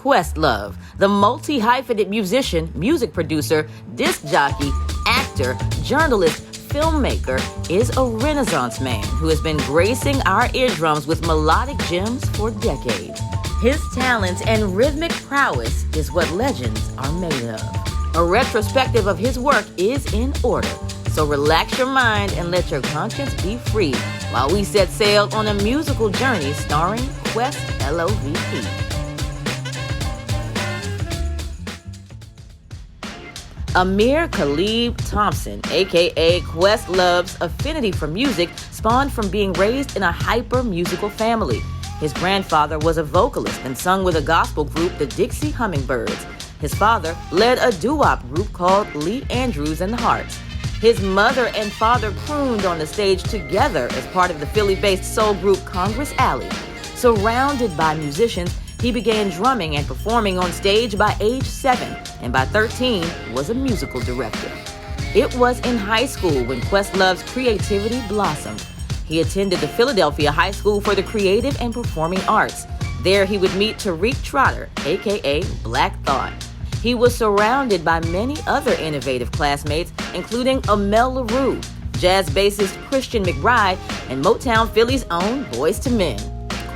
Questlove, the multi-hyphenate musician, music producer, disc jockey, actor, journalist, filmmaker, is a Renaissance man who has been gracing our eardrums with melodic gems for decades. His talent and rhythmic prowess is what legends are made of. A retrospective of his work is in order, so relax your mind and let your conscience be free while we set sail on a musical journey starring Questloves. Ahmir Thompson, aka Questlove's affinity for music spawned from being raised in a hyper-musical family. His grandfather was a vocalist and sung with a gospel group, the Dixie Hummingbirds. His father led a doo-wop group called Lee Andrews and the Hearts. His mother and father crooned on the stage together as part of the Philly-based soul group Congress Alley. Surrounded by musicians, he began drumming and performing on stage by age 7, and by 13 was a musical director. It was in high school when Questlove's creativity blossomed. He attended the Philadelphia High School for the Creative and Performing Arts. There he would meet Tariq Trotter, aka Black Thought. He was surrounded by many other innovative classmates, including Amel LaRue, jazz bassist Christian McBride, and Motown Philly's own Boyz II Men.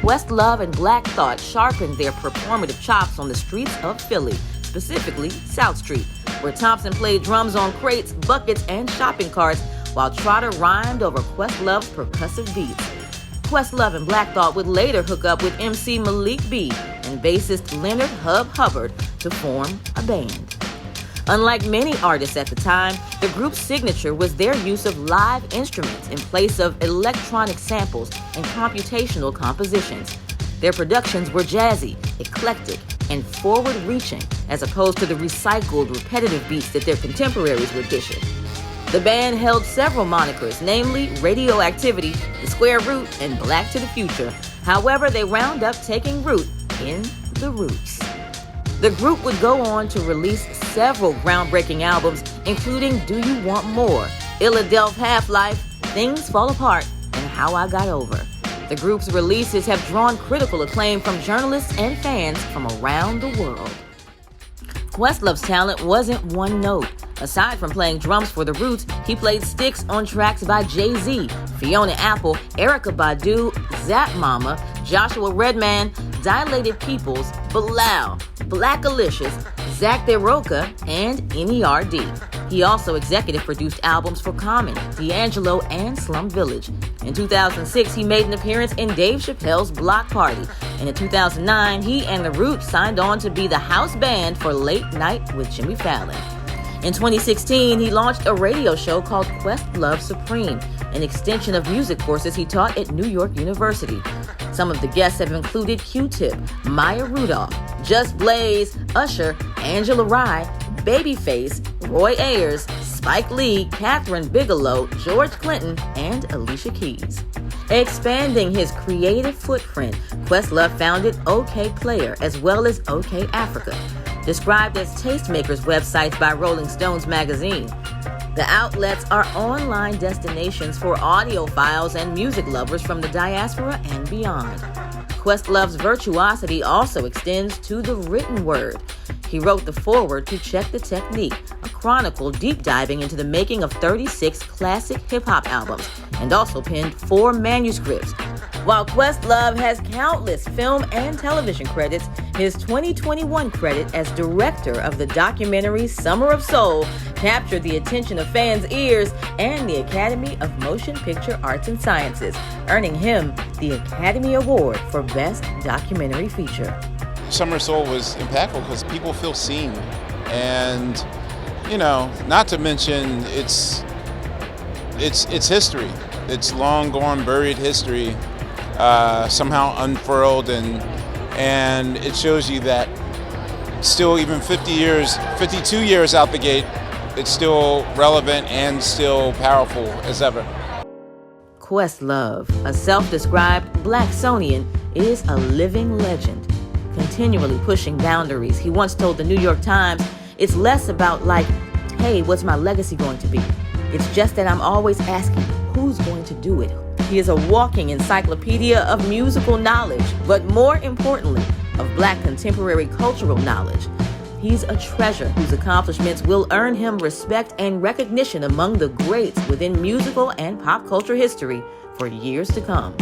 Questlove and Black Thought sharpened their performative chops on the streets of Philly, specifically South Street, where Thompson played drums on crates, buckets, and shopping carts, while Trotter rhymed over Questlove's percussive beats. Questlove and Black Thought would later hook up with MC Malik B and bassist Leonard Hub Hubbard to form a band. Unlike many artists at the time, the group's signature was their use of live instruments in place of electronic samples and computational compositions. Their productions were jazzy, eclectic, and forward-reaching, as opposed to the recycled, repetitive beats that their contemporaries were dishing. The band held several monikers, namely Radioactivity, The Square Root, and Black to the Future. However, they wound up taking root in the Roots. The group would go on to release several groundbreaking albums, including Do You Want More, Illadelph Half-Life, Things Fall Apart, and How I Got Over. The group's releases have drawn critical acclaim from journalists and fans from around the world. Questloves Talent wasn't one note. Aside from playing drums for the Roots, he played sticks on tracks by Jay-Z, Fiona Apple, Erykah Badu, Zap Mama, Joshua Redman, Dilated Peoples, Bilal, Black Alicious, Zach De Roca, and N.E.R.D. He also executive produced albums for Common, D'Angelo, and Slum Village. In 2006, he made an appearance in Dave Chappelle's Block Party. And in 2009, he and the Roots signed on to be the house band for Late Night with Jimmy Fallon. In 2016, he launched a radio show called Questlove Supreme, an extension of music courses he taught at New York University. Some of the guests have included Q-Tip, Maya Rudolph, Just Blaze, Usher, Angela Rye, Babyface, Roy Ayers, Spike Lee, Catherine Bigelow, George Clinton, and Alicia Keys. Expanding his creative footprint, Questlove founded OK Player as well as OK Africa, described as tastemakers websites by Rolling Stones magazine. The outlets are online destinations for audiophiles and music lovers from the diaspora and beyond. Questlove's virtuosity also extends to the written word. He wrote the foreword to Check the Technique, a chronicle deep diving into the making of 36 classic hip-hop albums, and also penned 4 manuscripts. While Questlove has countless film and television credits, his 2021 credit as director of the documentary Summer of Soul captured the attention of fans' ears and the Academy of Motion Picture Arts and Sciences, earning him the Academy Award for Best Documentary Feature. Summer of Soul was impactful because people feel seen, and not to mention it's history. It's long gone, buried history, somehow unfurled, and it shows you that still, even 52 years out the gate, it's still relevant and still powerful as ever. Questlove, a self-described Blacksonian, is a living legend, continually pushing boundaries. He once told the New York Times, "It's less about hey, what's my legacy going to be? It's just that I'm always asking, who's going to do it?" He is a walking encyclopedia of musical knowledge, but more importantly, of Black contemporary cultural knowledge. He's a treasure whose accomplishments will earn him respect and recognition among the greats within musical and pop culture history for years to come.